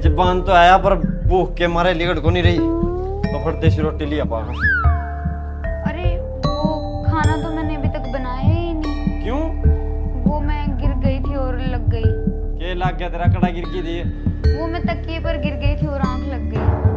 जबान तो आया पर भूख के मारे लिगड़ को नहीं रही, तो फिर देसी रोटी लिया पागा। अरे वो खाना तो मैंने अभी तक बनाया ही नहीं। क्यों? वो मैं गिर गई थी और लग गई। के लग गया तेरा कड़ा गिर की दिए? वो मैं तकिए पर गिर गई थी और आंख लग गई।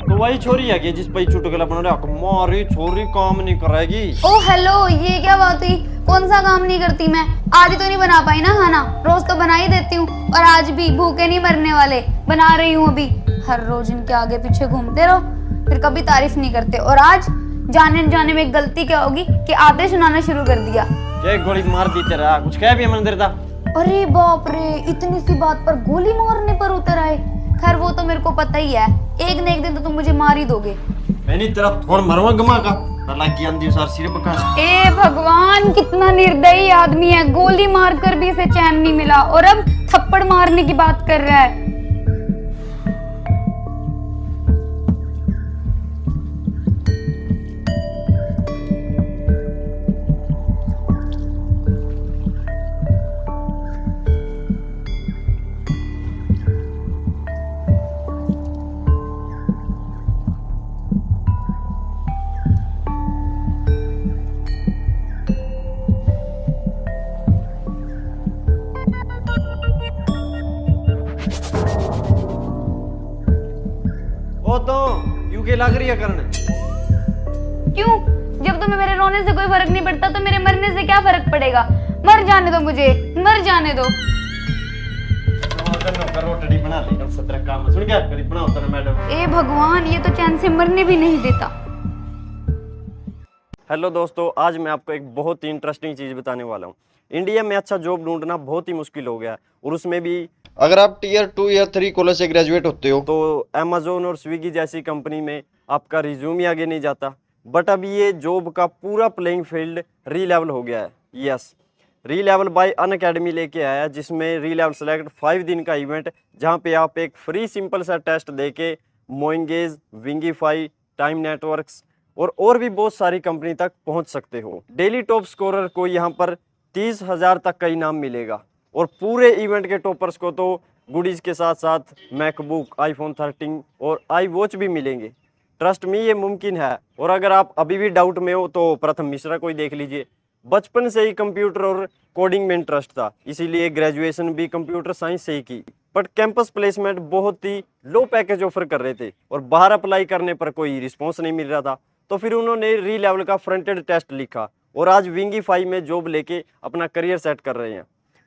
तो वही छोरी है कि जिस पे चुटकुला बना रहा, मारी छोरी काम नहीं करेगी। ओ हेलो, ये क्या बात हुई? कौन सा काम नहीं करती मैं? आज ही तो नहीं बना पाई ना खाना, रोज तो बना ही देती हूँ। और आज भी भूखे नहीं मरने वाले, बना रही हूँ अभी। हर रोज इनके आगे पीछे घूमते रहो, फिर कभी तारीफ नहीं करते। और आज जाने अनजाने में गलती क्या होगी कि आते सुनाना शुरू कर दिया। क्या गोली मार दी तेरा? कुछ कह भी मंदिर था? अरे बाप रे, इतनी सी बात पर गोली मारने पर उतर आए। खैर वो तो मेरे को पता ही है, एक न एक दिन तो तुम मुझे मार ही दोगे। मैंने तेरा थोड़ मरवा गमा का लगी आंधी सार सिर बका। ए भगवान, कितना निर्दयी आदमी है, गोली मारकर भी इसे चैन नहीं मिला और अब थप्पड़ मारने की बात कर रहा है। ओ तो यूके लग रही है करने। क्यों? जब तुम्हें मेरे रोने से कोई फर्क नहीं पड़ता तो मेरे मरने से क्या फर्क पड़ेगा? मर जाने दो मुझे, मर जाने दो। रोटी बना ली कल 17 काम सुन क्या करी बनाओ तेरा मैडम। ए भगवान, ये तो चैन से मरने भी नहीं देता। हेलो दोस्तों, आज मैं आपको एक बहुत ही इंटरेस्टिंग चीज़ बताने वाला हूँ। इंडिया में अच्छा जॉब ढूंढना बहुत ही मुश्किल हो गया है, और उसमें भी अगर आप टीयर 2 या 3 कॉलेज से ग्रेजुएट होते हो तो अमेजोन और स्विगी जैसी कंपनी में आपका रिज्यूम ही आगे नहीं जाता। बट अब ये जॉब का पूरा प्लेइंग फील्ड री लेवल हो गया है। यस, री लेवल बाय अनअकैडमी लेके आया है, जिसमें री लेवल सेलेक्ट 5 दिन का इवेंट, जहाँ पे आप एक फ्री सिंपल सा टेस्ट देके मोइंगेज, विंगीफाई, टाइम नेटवर्क्स और भी बहुत सारी कंपनी तक पहुंच सकते हो। डेली टॉप स्कोरर को यहाँ पर 30,000 तक का इनाम मिलेगा, और पूरे इवेंट के टॉपर्स को तो गुडीज के साथ साथ मैकबुक, आईफोन 13 और आई वॉच भी मिलेंगे। ट्रस्ट मी, ये मुमकिन है। और अगर आप अभी भी डाउट में हो तो प्रथम मिश्रा को ही देख लीजिए। बचपन से ही कंप्यूटर और कोडिंग में इंटरेस्ट था, इसीलिए ग्रेजुएशन भी कंप्यूटर साइंस से ही की। बट कैंपस प्लेसमेंट बहुत ही लो पैकेज ऑफर कर रहे थे, और बाहर अप्लाई करने पर कोई रिस्पॉन्स नहीं मिल रहा था। तो फिर उन्होंने री लेवल का फ्रंटेड टेस्ट लिखा, और आज विंगीफाई में जॉब लेके अपना करियर सेट कर रहे हैं।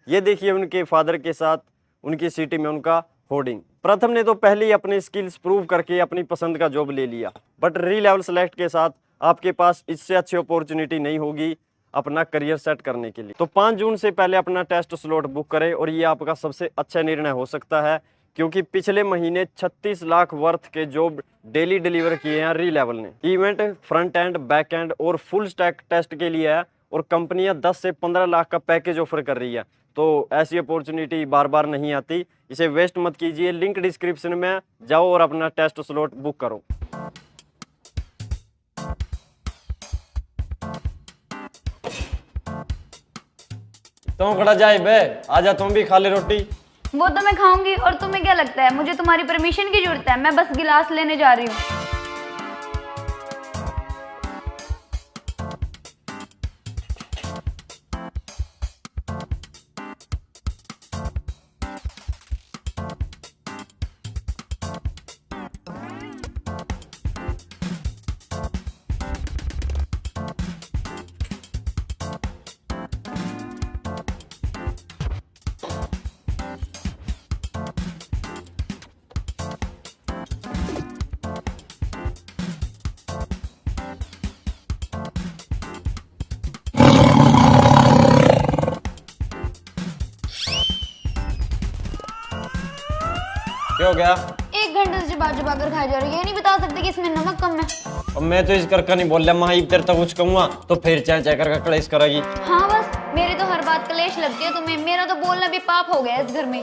ये देखिए उनके फादर के साथ उनकी सिटी में उनका होर्डिंग। प्रथम ने तो पहले ही अपने स्किल्स प्रूव करके अपनी पसंद का जॉब ले लिया, बट री लेवल सेलेक्ट के साथ आपके पास इससे अच्छी अपॉर्चुनिटी नहीं होगी अपना करियर सेट करने के लिए। तो 5 जून से पहले अपना टेस्ट स्लॉट बुक करें, और ये आपका सबसे अच्छा निर्णय हो सकता है, क्योंकि पिछले महीने 36 लाख वर्थ के जॉब डेली डिलीवर किए हैं री लेवल ने। Event front end, back and और फुल स्टैक टेस्ट के लिए है, और कंपनियां 10 से 15 लाख का पैकेज ऑफर कर रही है। तो ऐसी अपॉर्चुनिटी बार बार नहीं आती, इसे वेस्ट मत कीजिए। लिंक डिस्क्रिप्शन में जाओ और अपना टेस्ट स्लॉट बुक करो। तुम खड़ा जाए बे, आजा तुम भी खा ले रोटी। वो तो मैं खाऊंगी, और तुम्हें क्या लगता है मुझे तुम्हारी परमिशन की जरूरत है? मैं बस गिलास लेने जा रही हूँ। क्या हो गया? 1 घंटे से चबा चबा कर खाई जा रही है, ये नहीं बता सकते कि इसमें नमक कम है। अब मैं तो इस करके नहीं बोल रहा, महाईब तेरे तक कुछ कहूँगा तो फिर चाय चाय करके कलेश करेगी। हाँ बस, मेरी तो हर बात कलेश लगती है तुम्हें। मेरा तो बोलना भी पाप हो गया इस घर में।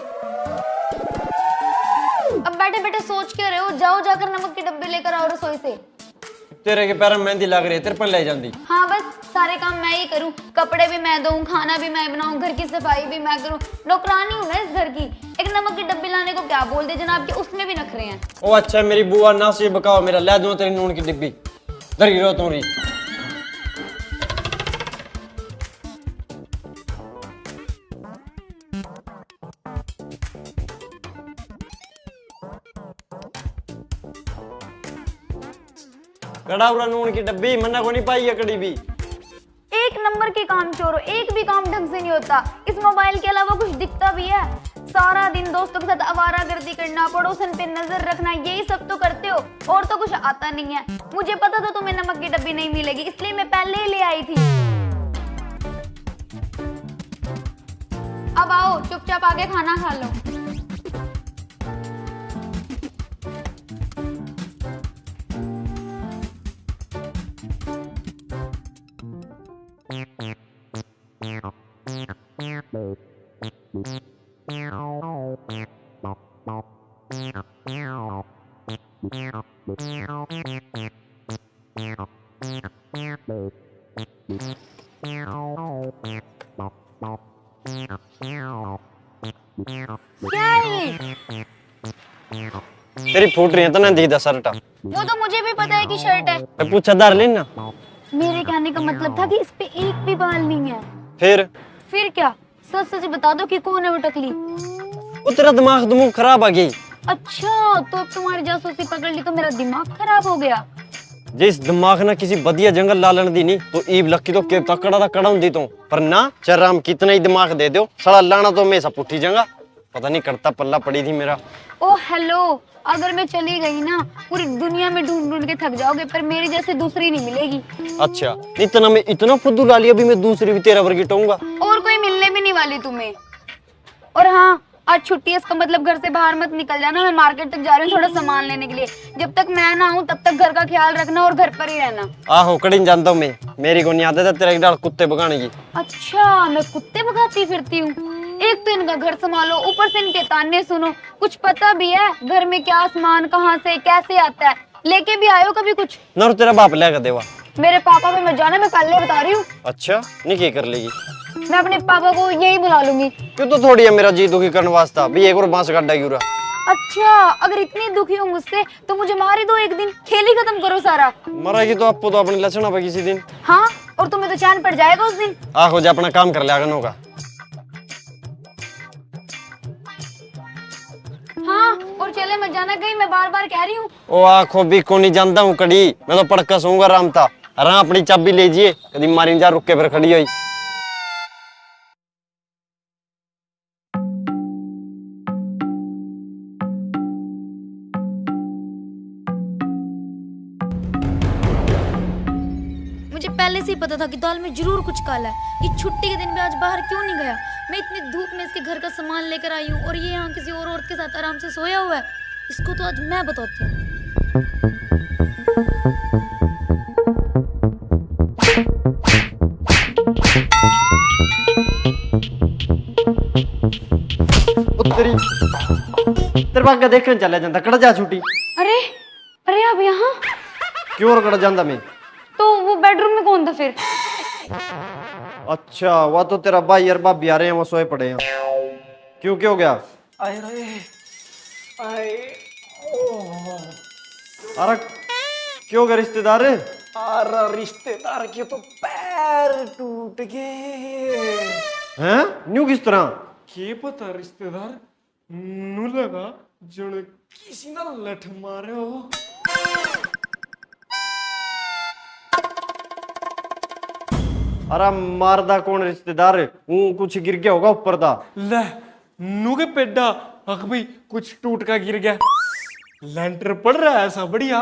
अब बैठे बैठे सोच के रहे हो? जाओ जाकर नमक के डब्बे लेकर आओ रसोई से। तेरे के पैर में मेहंदी लग रही है, तेरे पर ले जाती। हाँ बस, सारे काम मैं ही करूं, कपड़े भी मैं धोऊं, खाना भी मैं बनाऊं, घर की सफाई भी मैं करूं, नौकरानी हूं मैं इस घर की। एक नमक की डब्बी लाने को क्या बोल दे जनाब के, उसमें भी नखरे हैं। ओ अच्छा मेरी बुआ ना से बकाओ, मेरा ले दूं तेरी नून की डिब्बी धरी रो तोरी। कड़ा उड़ा नून की डब्बी मन्ना को नहीं पाई है कड़ी भी। एक नंबर के काम चोरो, एक भी काम ढंग से नहीं होता। इस मोबाइल के अलावा कुछ दिखता भी है? सारा दिन दोस्तों के साथ आवारागर्दी करना, पड़ोसन पे नजर रखना, यही सब तो करते हो और तो कुछ आता नहीं है। मुझे पता था तुम्हें नमक की डब्बी नहीं मिलेगी, इसलिए मैं पहले ही ले आई थी। अब आओ चुपचाप आके खाना खा लो। क्या है ये? तेरी फूट रही है तो ना दीदा शर्ट। वो तो मुझे भी पता है कि शर्ट है। मैं पूछा डार्लिंग ना। मेरे कहने का मतलब था कि इस पे एक भी बाल नहीं है। फिर क्या? सच सच बता दो कि कौन है वो टकली? वो तेरा दिमाग खराब आ गई। अच्छा तो अब तुम्हारी जासूसी पकड़ ली तो मेरा दिमाग खराब हो गया। जिस दिमाग ना किसी बढ़िया जंगल लालन दी नहीं तो ईब लक्की तो के तकड़ा कड़ा दी तो पर ना चराम कितना ही दिमाग दे दो सड़ा लाना तो हमेशा पुठी जंगा पता नहीं करता पल्ला पड़ी थी मेरा। ओ हेलो, अगर मैं चली गई ना पूरी दुनिया में ढूंढ ढूंढ के थक जाओगे पर मेरी जैसे दूसरी नहीं मिलेगी। अच्छा इतना मैं इतना फुद्दू डाली अभी मैं दूसरी भी तेरा वर्गी टूंगा और कोई मिलने भी नहीं वाली तुम्हें। और हाँ आज छुट्टी है, इसका मतलब घर से बाहर मत निकल जाना। मैं मार्केट तक जा रही हूँ थोड़ा सामान लेने के लिए। जब तक मैं ना आऊँ तब तक घर का ख्याल रखना और घर पर ही रहना। आहो कड़ी जानता हूँ मैं, मेरी को नहीं आदत है तेरा एक डाल कुत्ते भगाने की। अच्छा मैं कुत्ते भगाती फिरती हूँ? एक तो इनका घर संभालो, ऊपर से इनके ताने सुनो। कुछ पता भी है घर में क्या सामान कहाँ से कैसे आता है? लेके भी आयो कभी कुछ? ना तेरा बाप लेगा देवा। मेरे पापा पे मत जाना, मैं पहले बता रही हूँ। अच्छा नहीं क्या कर लेगी? मैं अपने पापा को यही बुला लूंगी। क्यों तो थोड़ी है मेरा जी दुखी करने वास्ता भी एक और बांस गड्ढा गिरा। अच्छा अगर इतनी दुखी हो मुझसे तो मुझे मार ही दो एक दिन, खेल ही खत्म करो सारा। मरेगी तो आपको तो अपने लक्षण पे किसी दिन। हाँ और तुम्हें तो चैन पड़ जाएगा उस दिन। आहो जा अपना काम कर ले आगनों का। हाँ और चले मत जाना कहीं, मैं बार बार कह रही हूँ। ओ आखो भी को नहीं जानता हूँ कड़ी, मैं तो पड़का सोऊंगा आराम था। अरे अपनी चाबी लीजिए कभी मारी जा रुक के फिर खड़ी हुई। मुझे पहले से ही पता था कि दाल में जरूर कुछ काला है। ये छुट्टी के दिन भी आज बाहर क्यों नहीं गया? मैं इतनी धूप में इसके घर का सामान लेकर आई हूँ और ये यहाँ किसी और औरत के साथ आराम से सोया हुआ है। इसको तो आज मैं बताती हूँ। तेरे बाग का देखने चला जाता कड़ा जा छुट्टी। अरे अरे अब यहाँ क्यों कड़ा जाता मैं? तो वो बेडरूम में कौन था फिर? अच्छा वह तो तेरा भाई और भाभी आ रहे हैं, वो सोए पड़े हैं। क्यों क्या हो गया? आए रे आए अरे क्यों गए रिश्तेदार? अरे रिश्तेदार के तो पैर टूट गए हैं? न्यू किस तरह? के पता रिश्तेदार नु लगा जण किसी ना लठ मारे हो। अरे मारदा कौन रिश्तेदार? कुछ गिर गया होगा ऊपर दा। ले नु के पेड्डा अख भाई कुछ टूट का गिर गया, लेंटर पड़ रहा है ऐसा बढ़िया।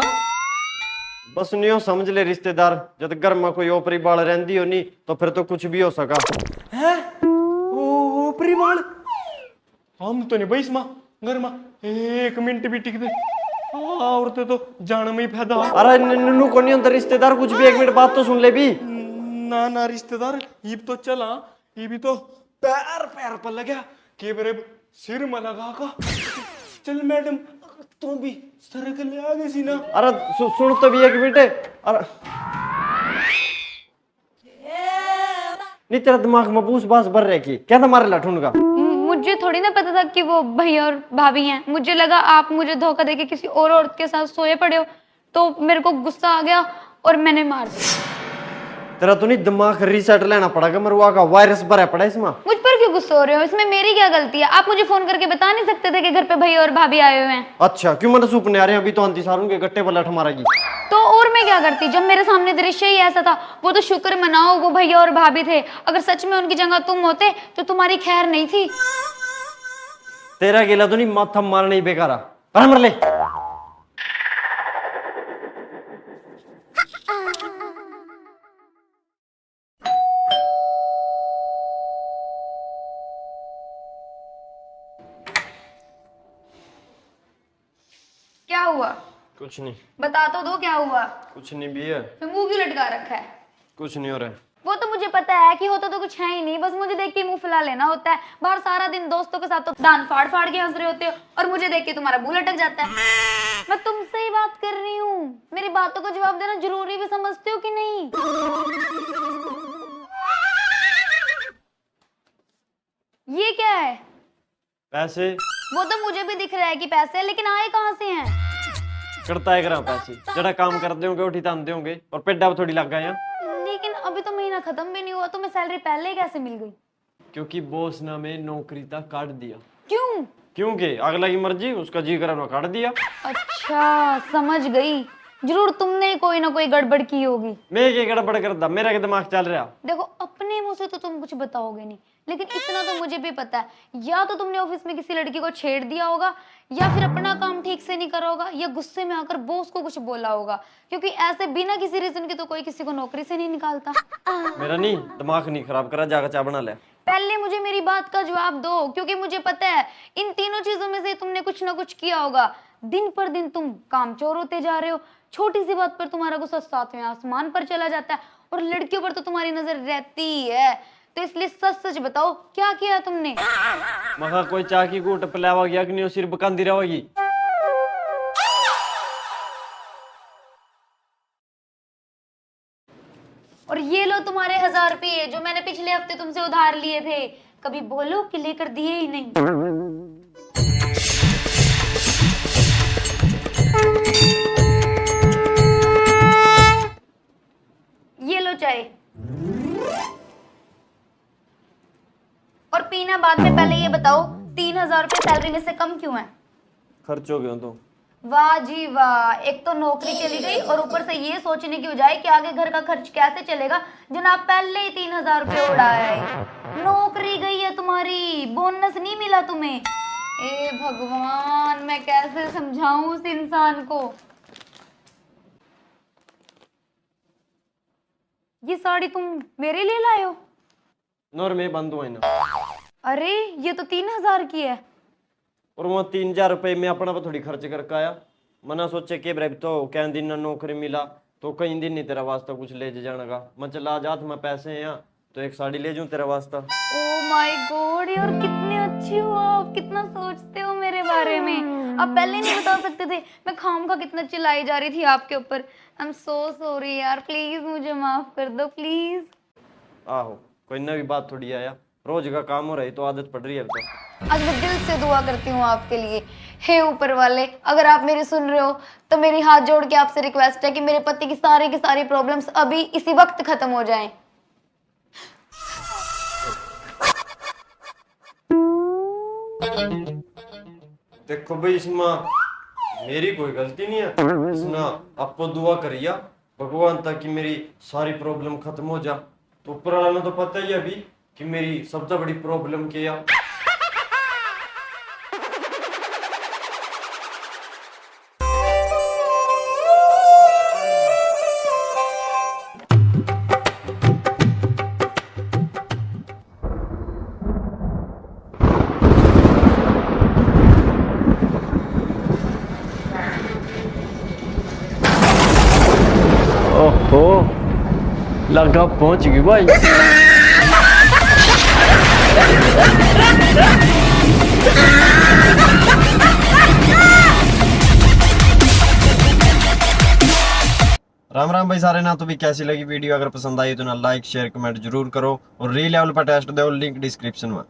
बस न्यू समझ ले रिश्तेदार, जब घर में कोई ओपरी बाल रहती हो नहीं तो फिर तो कुछ भी हो सका है। ओ परिवार हम तो नहीं भाई इसमा घर में एक मिनट भी टिक दे औरतें तो जाने में ही फायदा। अरे नु को नहीं अंदर रिश्तेदार, कुछ भी एक मिनट बात तो सुन ले भी। ना ना रिश्तेदार ये तो चला, ये भी तो पैर पैर पर लगा के मेरे सिर में लगा का। चल मैडम तू भी सर के ले आ गई सी ना। अरे सुन तो भी एक मिनट। अरे नहीं तेरा दिमाग मबूस बास भर रहे की क्या था मारे लठुन का। मुझे थोड़ी ना पता था कि वो भैया और भाभी हैं। मुझे लगा आप मुझे धोखा देके किसी और औरत के साथ सोए पड़े हो, तो मेरे को गुस्सा आ गया और मैंने मार दिया। तेरा तो नहीं दिमाग रीसेट लेना पड़ेगा, मरुआ का वायरस भरा पड़ा इसमें। मुझ पर क्यों गुस्सा हो रहे हो? इसमें मेरी क्या गलती है? आप मुझे फोन करके बता नहीं सकते थे कि घर पे भैया और भाभी आए हुए हैं? अच्छा क्यों मैंने सूपने आ रहे हैं अभी तो अंती सारून के गट्टे पर लठ मारेगी। तो और मैं क्या करती जब मेरे सामने दृश्य ही ऐसा था। वो तो शुक्र मनाओ वो भैया और भाभी थे, अगर सच में उनकी जगह तुम होते तो तुम्हारी खैर नहीं थी। तेरा गेला तो नहीं माथा मारना ही बेकारा। अरे मर ले। क्या हुआ? कुछ नहीं। बता तो दो क्या हुआ। कुछ नहीं भी है। फिर मुंह क्यों लटका रखा है? कुछ नहीं हो रहा है। वो तो मुझे पता है कि होता तो कुछ है ही नहीं, बस मुझे देख के मुंह फुला लेना होता है। बाहर सारा दिन दोस्तों के साथ तो दान फाड़ फाड़ के हंस रहे होते हो और मुझे देख के तुम्हारा मुंह लटक जाता है। मैं तुमसे ही बात कर रही हूँ, मेरी बातों का जवाब देना जरूरी भी समझते हो कि नहीं? ये क्या है? पैसे। वो तो मुझे भी दिख रहा है कि पैसे है, लेकिन आए कहाँ से हैं? करता है करा पैसे जरा काम करते होंगे उठी तानते होंगे और पेड्डा थोड़ी लग गए। लेकिन अभी तो महीना खत्म भी नहीं हुआ, तुम्हें सैलरी पहले ही कैसे मिल गई? क्योंकि बॉस ने हमें नौकरी तक काट दिया। क्यों? क्योंकि अगला की मर्जी उसका जी करा ना काट दिया। अच्छा समझ गई, जरूर तुमने कोई ना कोई गड़बड़ की होगी। मैं क्या गड़बड़ करता, मेरा क्या दिमाग चल रहा। देखो अपने मुंह से तो तुम कुछ बताओगे नहीं, लेकिन इतना तो मुझे भी पता है, या तो तुमने ऑफिस में किसी लड़की को छेड़ दिया होगा, या फिर अपना काम ठीक से नहीं करा होगा, या गुस्से में आकर बॉस को कुछ बोला होगा, क्योंकि ऐसे बिना किसी रीजन के तो कोई किसी को नौकरी से नहीं निकालता। मेरा नहीं दिमाग नहीं खराब करा, जाकर चाय बना ले। पहले मुझे मेरी बात का जवाब दो, क्योंकि मुझे पता है इन तीनों चीजों में से तुमने कुछ ना कुछ किया होगा। दिन पर दिन तुम कामचोर होते जा रहे हो, छोटी सी बात पर तुम्हारा गुस्सा सातवें आसमान पर चला जाता है, और लड़कियों पर तो तुम्हारी नजर रहती ही है। तो इसलिए सच सच बताओ क्या किया तुमने? मगा कोई चाय की घूंट पिलावा गया कि नहीं, सिर्फ बकांदी रहेगी। और ये लो तुम्हारे 1000 रुपये जो मैंने पिछले हफ्ते तुमसे उधार लिए थे, कभी बोलो कि लेकर दिए ही नहीं। ये लो चाय, और पीना बाद में। पहले ये बताओ 3000 रुपये सैलरी में से कम क्यों है? खर्च हो गया तो। वाह जी वाह, एक तो नौकरी चली गई और ऊपर से ये सोचने की बजाय कि आगे घर का खर्च कैसे चलेगा, जनाब पहले ही 3000 रुपये उड़ाया है। नौकरी गई है तुम्हारी, बोनस नहीं मिला तुम्हें। ए भगवान, मैं कैसे समझाऊं उस इंसान को। ये साड़ी तुम मेरे लिए लाए हो? नौर में बंद हुआ है ना। अरे ये तो 3000 की है। और वो 3000 रुपये में अपना पर थोड़ी खर्च करके आया। मना सोचे के ब्रेक तो क्या दिन ना नौकरी मिला तो कई दिन नहीं तेरा वास्ता कुछ ले जाने का। मैं चला जात मैं पैसे हैं यहाँ तो एक साड़ी ले जाऊं तेरा वास्ता। ओ माय गॉड यार, कितने अच्छे हो आप, कितना सोचते हो मेरे बारे में। आप पहले नहीं बता सकते थे? मैं खामखा कितना चिल्लाई जा रही थी आपके ऊपर। आई एम सो सॉरी यार, प्लीज मुझे माफ कर दो प्लीज। आहो कोई नई बात थोड़ी आया, रोज का काम हो रही तो आदत पड़ रही है। तो आज मैं दिल से दुआ करती हूँ आपके लिए। हे ऊपर वाले, अगर आप मेरी सुन रहे हो तो मेरी हाथ जोड़ के आपसे रिक्वेस्ट है कि मेरे पति की सारी प्रॉब्लम्स अभी इसी वक्त खत्म हो जाएं। देखो भाई इसमें मेरी कोई गलती नहीं है। इसने आपको दुआ करिया भगवान ताकि मेरी सारी प्रॉब्लम खत्म हो जा। तो ऊपर वाला ने तो पता ही है अभी कि मेरी सबसे बड़ी प्रॉब्लम क्या है। ओहो लगा पहुंच गई भाई। राम राम भाई सारे ना। तो भी कैसी लगी वीडियो, अगर पसंद आई तो ना लाइक शेयर कमेंट जरूर करो और री लेवल पर टेस्ट दो, लिंक डिस्क्रिप्शन में।